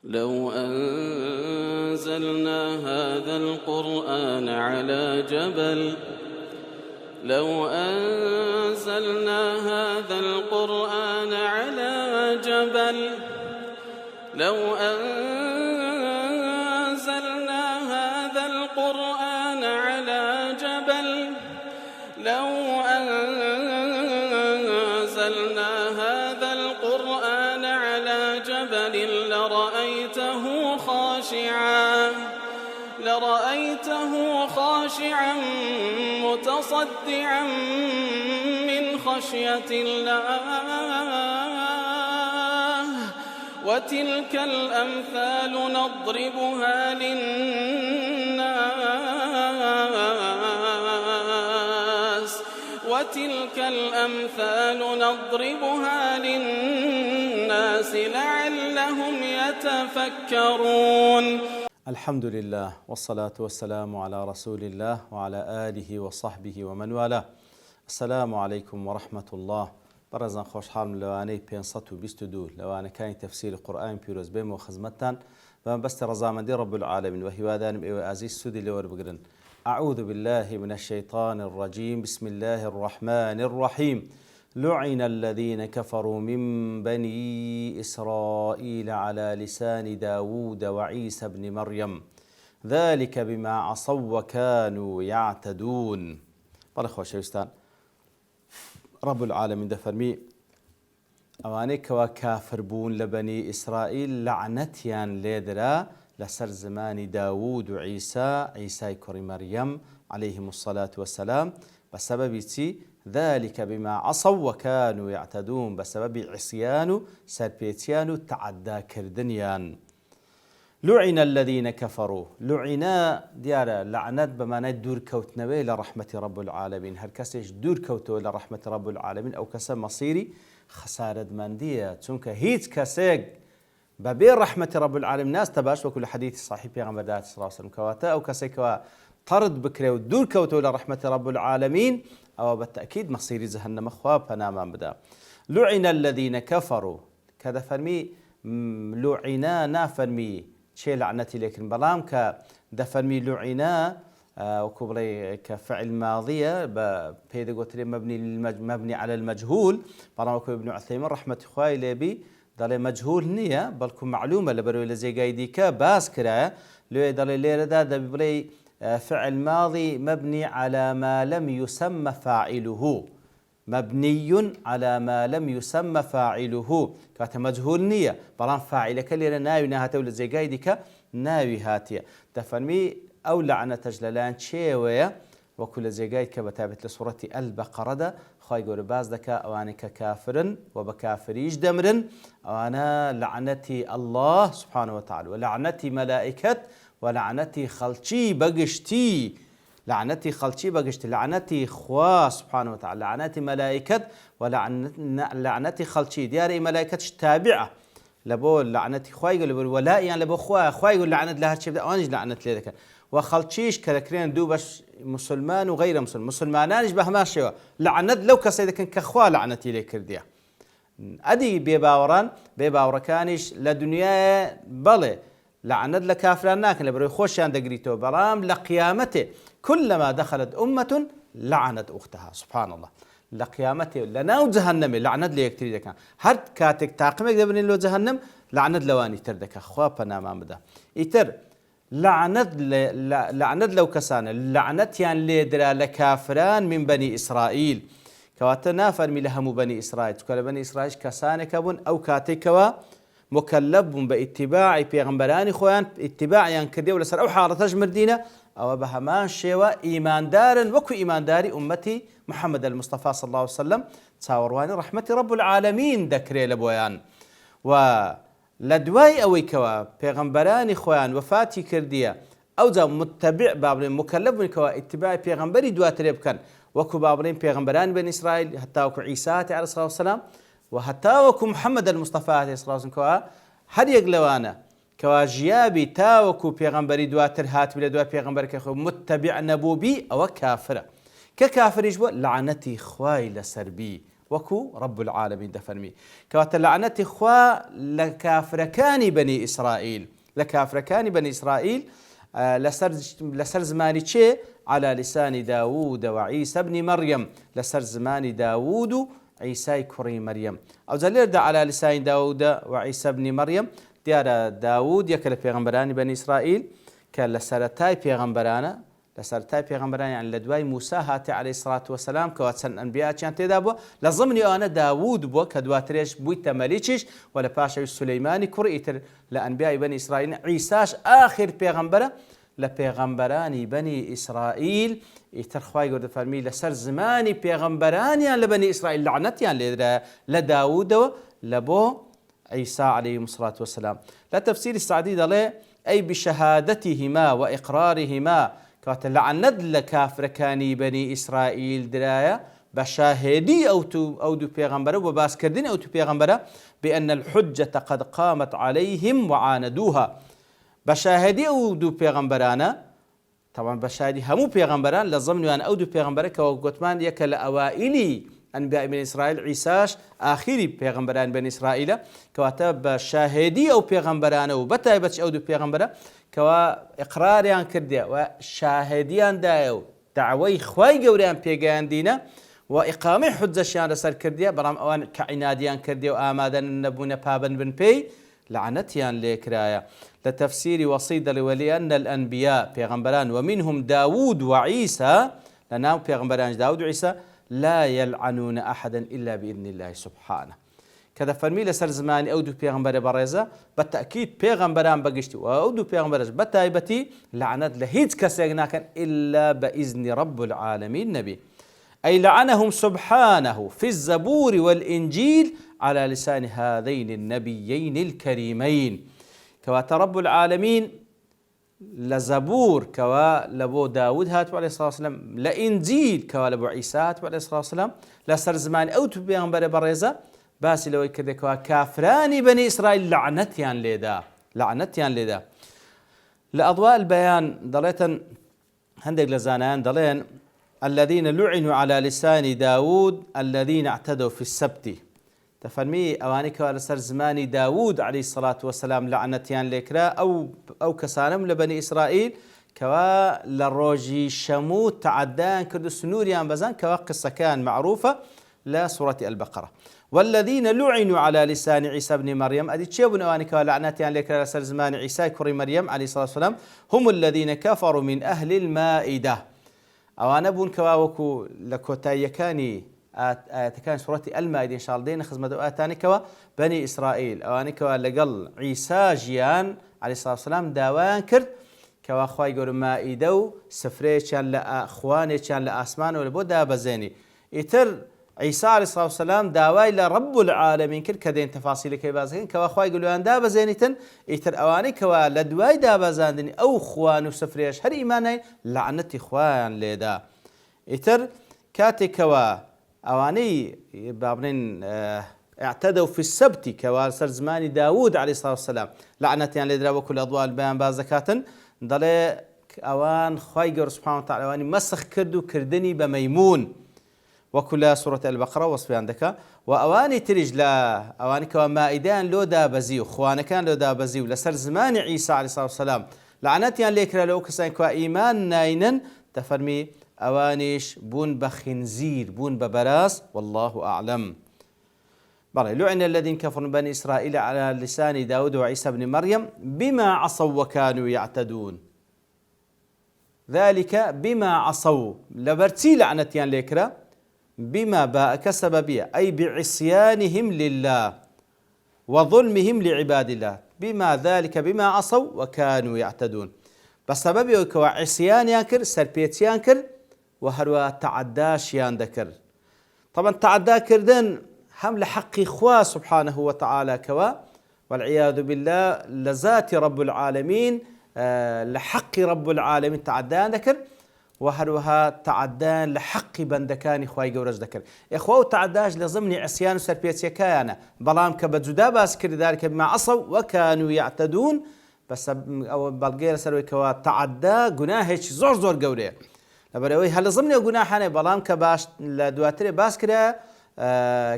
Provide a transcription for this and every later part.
لو أنزلنا هذا القرآن على جبل لو أنزلنا هذا القرآن على جبل لو أنزلنا هذا القرآن على جبل لو أنزلنا هذا القرآن على جبل لرأيته خاشعا متصدعا من خشية الله وتلك الأمثال نضربها للناس لعلهم يتفكرون. الحمد لله والصلاة والسلام على رسول الله وعلى آله وصحبه ومن والاه. السلام عليكم ورحمة الله. برزان خوش حال لواني 522 لواني كان تفسير القرآن بيروز بيم وخزمتان بس رزامندي رب العالمين وهي وادان عزيز سودي لور بقرن. أعوذ بالله من الشيطان الرجيم. بسم الله الرحمن الرحيم. لعن الذين كفروا من بني إسرائيل على لسان داود وعيسى بن مريم ذلك بما عصوا وكانوا يعتدون. بله خوشوستان رب العالمين دفرمي أوانيك وكافر بون لبني إسرائيل لعنتيان ليدرا لسر زمان داود وعيسى كري مريم عليهم الصلاة والسلام بسبب ذلك بما عصوا وكانوا يعتدون بسبب عصيان سربيتيان تعدى كردنيان. لعن الذين كفروا لعنا ديارة لعنات بمعنى دور كوتنوي لرحمة رب العالمين. هل كسيش دور كوتو لرحمة رب العالمين أو كسا مصيري خسارة مندية تونك هيت كسيق ببير رحمة رب العالمين ناس تباش وكل حديث صحيح بيغمبر دات صلى الله عليه وسلم كواتا أو كسيكوا طرد بكري ودور كوتو لرحمة رب العالمين أو بالتأكيد مصيري جهنم خواب فنامان بدا. لعن الذين كفروا كذا فرمي لعنا نافرمي شيء لعنتي لكن بلام كدفرمي لعنا وكبري كفعل ماضية بيد قتري مبني على المجهول بلام وكو ابن عثيمين رحمة خواه لبي دالي مجهول نية بلكم معلومة لبروي لزي قايديك باس كرا لو دالي ليرة دا ببري فعل ماضي مبني على ما لم يسمى فاعله مبني على ما لم يسمى فاعله كاتا مجهول نية بلان فاعلك اللي ناوي نهاته ولا زي قايدك ناوي هاتية تفرمي أو لعنة تجللان شيوية وكل زي قايدك بتابت لسورة البقرة دا خواهي قول باز دكا أوانك كافرا وبكافريش دمرا وأنا لعنتي الله سبحانه وتعالى ولعنتي ملائكة ولعنتي خلشي بقشتي لعنتي خلشي بقشتي لعنتي خوا سبحانه وتعالى لعنتي ملائكة ولعنتي خلشي دياري ملائكة تابعة لبول لعنتي خوا يقول ولا يعني لبو خوا يقول لعنت لها شيء أنج لعنت لذلك وخلشيش كذكرين دوبش مسلمان وغير مسلم مسلمانان يشبه ما شيء لعنت لو كسيدك كخوا لعنتي لك كرديا أدي بيباوركانيش لدنيا بله لعنت لكافران ناكن لبروي خوشان دقريتو برام لقيامته كلما دخلت أمة لعنت أختها سبحان الله لقيامته لناو جهنم لعنت ليكتري دكان هر كاتك تاقمك دبني لو جهنم لعنت لواني تردك خوابنا ما مدى يتر لعنت لو كسان لعنت يعني ليدرا لكافران من بني إسرائيل كواتنا فرمي لهم بني إسرائيل تقول بني إسرائيل كسانك أبون أو كاتكوا مكلب باتباع بيغمبراني خوان اتباع ينكردي ولا سر او حارتج مردينه او بهمان شيوا ايمان دار وكو ايمان داري امتي محمد المصطفى صلى الله عليه وسلم تصاورواني رحمه رب العالمين ذكري لبويان ولدواي اوي كوا بيغمبراني خوان وفاتي كرديه او ذا متبع بابل مكلب كوا اتباع بيغمبري دواتري بكن وكو بابلين بيغمبران بني اسرائيل حتى وكو عيسى عليه الصلاه والسلام وحتى وكو محمد المصطفى عليه الصلاة والسلام هر يقلوانا كوا جيابي تاوكو بيغمبري دواتر هات بلا دوات بيغمبري كخو متبع نبوبي أو كافرة ككافر يجبو لعنتي خواي لسربي وكو رب العالمين دفرمي كوات لعنتي خوا لكافركاني بني إسرائيل لكافركاني بني إسرائيل لسر زماني تشي على لسان داود وعيسى ابن مريم لسر زماني داود عيسى كري مريم أو زلير على لسان داود وعيسى ابن مريم ديار داود يكل بيغمبراني بني إسرائيل كان لسرتاي بيغمبرانا لسرتاي بيغمبراني يعني لدواي موسى هاتي عليه الصلاة والسلام كواتسن أنبياء كان تدابو لضمني أنا داود بو كدواتريش بويت مليكش ولا باشا سليماني كرئتر لأنبياء بني إسرائيل عيساش آخر بيغمبرة لبيغمبراني بني إسرائيل يترخواي قد فرمي لسر زماني بيغمبراني لبني إسرائيل لعنتيان لداود لبو عيسى عليه الصلاة والسلام لا تفسير السعدي له أي بشهادتهما وإقرارهما كات لعند لكافركاني بني إسرائيل دراية بشاهدي أو دو بيغمبره وباسكردين أو تو بيغمبره بأن الحجة قد قامت عليهم وعاندوها بشاهدي أو دو بيغمبرانا طبعا بشاهدي همو بيغمبران لضمن أن أو دو بيغمبره كوغوتمان يكل أوائلي أنبياء بني إسرائيل عيساش آخري بيغمبران بني إسرائيل كواتب شاهدي أو بيغمبران أو بتايبتش أو دو بيغمبره كوا إقراريان كرديا وشاهديان دايو دعوي خواي قوريان بيغان دينا وإقامة حجة رسال كرديا برام أوان كعناديان كرديا وآمادان نبونا بابن بن بي لعنتيان لكرايا لتفسير وصيد لولي الأنبياء بيغمبران ومنهم داود وعيسى لناو بيغمبران داود وعيسى لا يلعنون أحدا إلا بإذن الله سبحانه كذا فرمي لسر زماني أودو بيغمبر بريزة بالتأكيد بيغمبران بقشتي وأودو بيغمبرش بتايبتي لعنت لهيج كسيغناكن إلا بإذن رب العالمين نبي أي لعنهم سبحانه في الزبور والإنجيل على لسان هذين النبيين الكريمين كوات رب العالمين لزبور كوا لبو داود هات عليه الصلاة والسلام لإنجيل كوا لبو عيسى هات عليه الصلاة والسلام لسر زمان أو تبيغمبر بريزة باسي لو يكده كوا كافراني بني إسرائيل لعنتيان ليدا لأضواء البيان ضليتا هندق لزانان ضلين الذين لعنوا على لسان داود الذين اعتدوا في السبت تفرمي أواني كوا لسر زماني داود عليه الصلاة والسلام لعنتيان لكرا أو كسانم لبني إسرائيل كوا للروجي شموت تعدان كردو سنوريان بزان كوا قصة كان معروفة لسورة البقرة والذين لعنوا على لسان عيسى بن مريم أدي تشيبون أواني كوا لعنتيان لكرا لسر زمان عيسى كري مريم عليه الصلاة والسلام هم الذين كفروا من أهل المائدة أوانا بون كوا وكو لكوتايكاني كان سورة المائدة إن شاء الله دين خزمة آتاني كوا بني إسرائيل أواني كوا لقل عيسى جيان عليه الصلاة والسلام داوان كرد كوا خواي قول مائدة وسفري كان لأخواني كان لأسمان ولبو دابا زيني يتر عيسى عليه الصلاة والسلام داواي لرب العالمين كل كدين تفاصيل كي بازين كوا خواي قولوا أن دابا زينيتن يتر أواني كوا لدواي دابا زاندني أو خوان وسفريش هر إيماني لعنتي خوان ليدا يتر كاتي كوا أواني بابنين اعتدوا في السبت كوا سر زماني داود عليه الصلاة والسلام لعنتي يعني لدرا وكل أضواء البيان بازكاتن ضل أوان خواي سبحانه وتعالى أواني مسخ كردو كردني بميمون وكل سورة البقرة وصفي عندك وأواني ترج لا أواني كوا مائدان لو دابزيو خوانا كان لو دابزيو لسر زمان عيسى عليه الصلاة والسلام لعنتي يعني ليكرا لو كسان كوا إيمان ناينن تفرمي أوانيش بون بخنزير بون ببراس والله أعلم لعن الذين كفروا بني إسرائيل على لسان داود وعيسى بن مريم بما عصوا وكانوا يعتدون ذلك بما عصوا لبرتي لعنتيان ليكرا بما باء كسببية أي بعصيانهم لله وظلمهم لعباد الله بما ذلك بما عصوا وكانوا يعتدون بسبب يكوا عصيان ينكر سربيت ينكر وهروا تعداش يندكر طبعا تعدا كردن هم لحق إخوة سبحانه وتعالى كوا والعياذ بالله لذات رب العالمين لحق رب العالمين تعدان ذكر وهروها تعدان لحق بندكان إخوة جورج ذكر إخوة تعداش لضمن عصيان وسربيتيا كيانا بلام كبجدا باسكر ذلك بما عصوا وكانوا يعتدون بس أو بلغير سروي كوا تعدا جناهش زور جوري لبروي هل ضمن جناحنا بلام كباش لدواتري باسكرة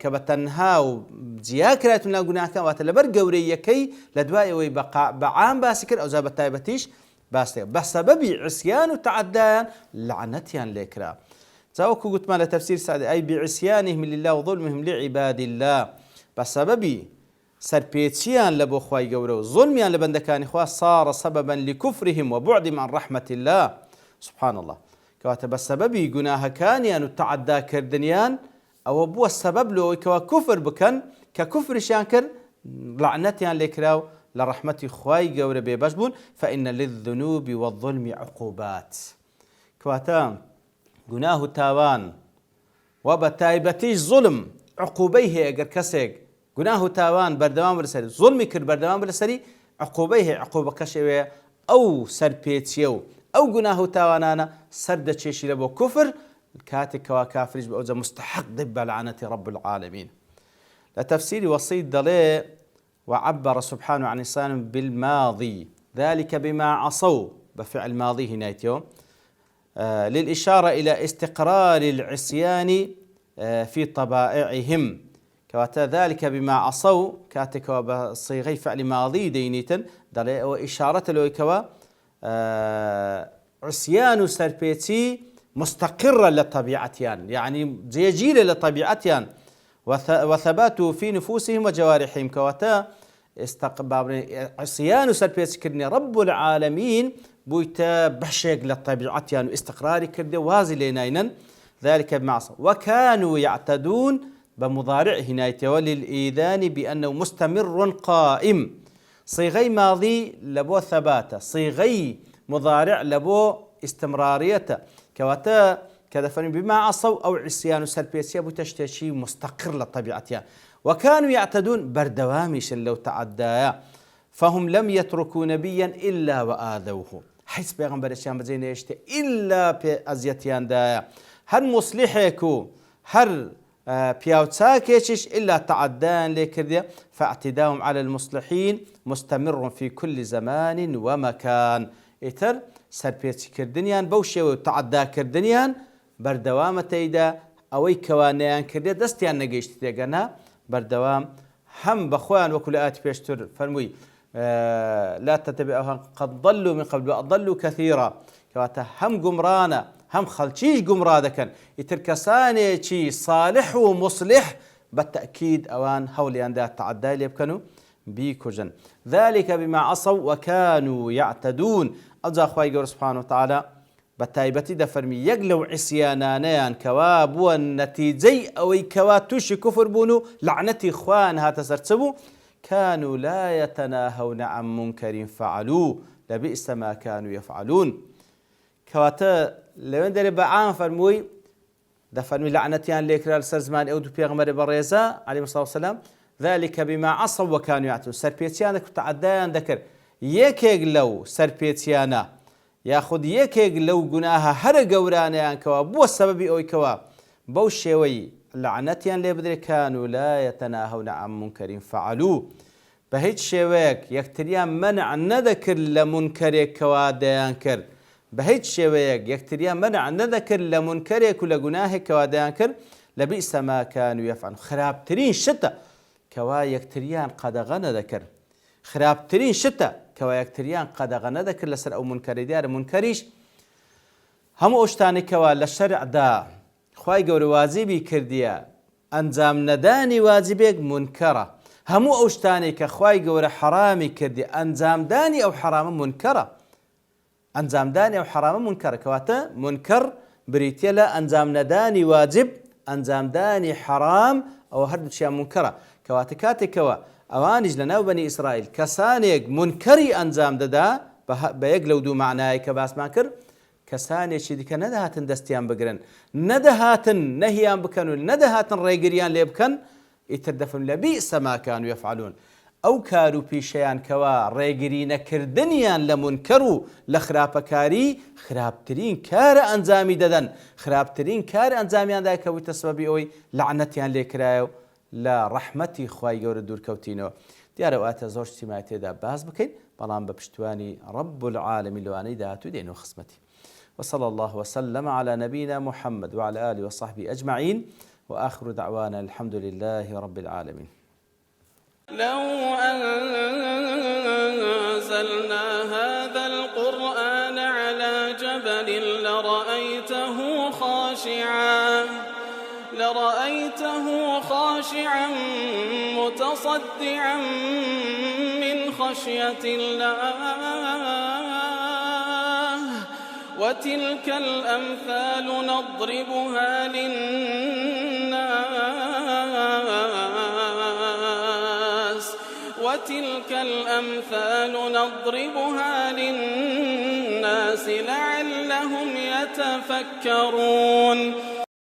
کە بە تەنها و جیا کرایەتون لە گوناهەکان واتە لەبەر گەورەیەکەی لە دوایەوەی بەعام باسی کرد ئەوجا بە تایبەتیش باسی بە سەبەبی عیسیان و تەعەدایان لەعنەتیان لێکرا. جا وەکو گوتمان لە تەفسیر سعدی ئەی بعیسیانهم لله وظلمهم لعباد الله بە سەبەبی سەرپێچیان لە بۆ خوای گەورە و زوڵمیان لە بەندەکانی خوا صار سببا لكفرهم وبعدهم عن رحمة الله سبحان الله کەواتە بە سەبەبی گوناهەکانیان و تەعەداکردنیان ئەوە بووە سەبەب لەوەی کەوا کوفر بکەن کە کوفریشیان کرد لەعنەتیان لێکرا و لە ڕەحمەتی خوای گەورە بێبەش بوون فإن للذنوب والظلم عقوبات کەواتە گوناه و تاوان و بە تایبەتیش زوڵم عقوبەی هەیە ئەگەر کەسێک گوناه و تاوان بەردەوام بەسەری زوڵمی کرد بەردەوام بەسەری عقوبەی هەیە عقوبەکەش ئەوەیە ئەو سەرپێچیە و ئەو گوناه و تاوانانە سەر دەچێشی لە بۆ کوفر کاتێکەوە کافریش بە ئەوجە مستحق دەبێت بە لعنەتی رب العالمین. لە تەفسیری وەسیط دەڵێ وعبر سبحانه عن لسانهم بالماضي ذلك بما عصوا بفعل ماضي هنايتيو للإشارة إلى استقرار العصيان في طبائعهم كواتا ذلك بما عصوا كاتك بصيغي فعل ماضي دينيتا دلي وإشارة له كوا عصيان سربيتي مستقرة لطبيعتيان يعني جيجيلة لطبيعتيان وثباته في نفوسهم وجوارحهم كواتا عصيان سربيتي كرني رب العالمين بويتا بشيق لطبيعتيان واستقراري كردي وازي ليناينا ذلك بما عصوا وكانوا يعتدون بمضارع هنايته وللإيذان بأنه مستمر قائم صيغي ماضي لبو ثباته صيغي مضارع لبو استمراريته كواتا كذا بما عصوا أو عصيان سلبيسيا بتشتشي مستقر لطبيعتها وكانوا يعتدون بردوامش لو تعدى فهم لم يتركوا نبيا إلا وآذوه حيث بيغمبر الشام بزين يشتي إلا بأزيتيان دايا هر مصلحكو هر بياوتساكيش إلا تعدان لكرديا فاعتداهم على المصلحين مستمر في كل زمان ومكان إتر سربيتي كردنيان بوشي وتعدى كردنيان بردوام تيدا أوي كوانيان كرديا دستيان نقيشت تيغانا بردوام هم بخوان وكل آت بيشتر فرموي لا تتبعوها قد ضلوا من قبل وأضلوا كثيرا كواتا هم قمرانا هم خلشيش قمرادا كان يتركساني شي صالح ومصلح بالتأكيد أوان هولي أن تعدى اللي يبكنوا بيكوجن ذلك بما عصوا وكانوا يعتدون أجا أخوائي قول سبحانه وتعالى بتايبتي دفرمي يقلو عسيانانيان كواب والنتيجي أو كواتوش كفر بونو لعنتي إخوان هاتسرتسبو كانوا لا يتناهون عن منكر فعلوه لبئس ما كانوا يفعلون كواتا لوين داري بعام فرموي دفرمي لعنتيان ليكرا لسر زمان أودو بيغمر بريزا عليه الصلاة والسلام ذلك بما عصوا وكانوا يعتدون سربيتيانك تعديان ذكر يكيق لو سربيتيانا ياخذ يكيق لو قناها هر قورانيان كوا بو السبب أوي كوا بو الشيوي لعنتيان ليبدري كانوا لا يتناهون عن منكر فعلوه بهيج شيويك يكتريان منع نذكر لمنكر كوا ديان كر بهيج شيويك يكتريان منع نذكر لمنكر كل قناه كوا ديان كر لبئس ما كانوا يفعلون خرابترين شتا كوا يكتريان قدغنا ذكر خرابترين شتا كوا يكتريان قدغنا ذكر لسر أو منكر ديار منكريش هم أشتاني كوا للشرع دا خواهي قول واجبي كرديا أنزام نداني واجبك منكرة همو أوشتاني كخواهي قول حرامي كرديا أنزام داني أو حرام منكرة أنزام داني أو حرام منكرة كواتا منكر بريتيلا أنزام نداني واجب أنزام داني حرام أو هرد شيء منكرة كواتا كاتي كوا أوانج لناو بني إسرائيل كسانيك منكري أنزام ددا بيقلو دو معناي كباس ماكر كسانێکی دیکە نەدەهاتن دەستیان بگرن نەدەهاتن نەهیان بکەن و نەدەهاتن ڕێگریان لێ بکەن ئیتر دەفرن لەبئس ما كانوا يفعلون ئەو کار و پیشەیان کەوا ڕێگری نەکردنیان لە منکەر و لە خراپەکاری خراپترین کارە ئەنجامی دەدەن خراپترین کار ئەنجامیاندا کەوتە سەبەبی ئەوەی لعنەتیان لێکرایە و لە ڕەحمەتی خوای گەورە دوورکەوتینەوە دیارە واتە زۆر شتیمای تێدا باز بکەین بەڵام بە پشتوانی رب العالمین لەوانەی داهاتوو دێنەوە خزمەتی وصلى الله وسلم على نبينا محمد وعلى آله وصحبه أجمعين وآخر دعوانا الحمد لله رب العالمين. لو أنزلنا هذا القرآن على جبل لرأيته خاشعا متصدعا من خشية الله وتلك الأمثال نضربها للناس لعلهم يتفكرون.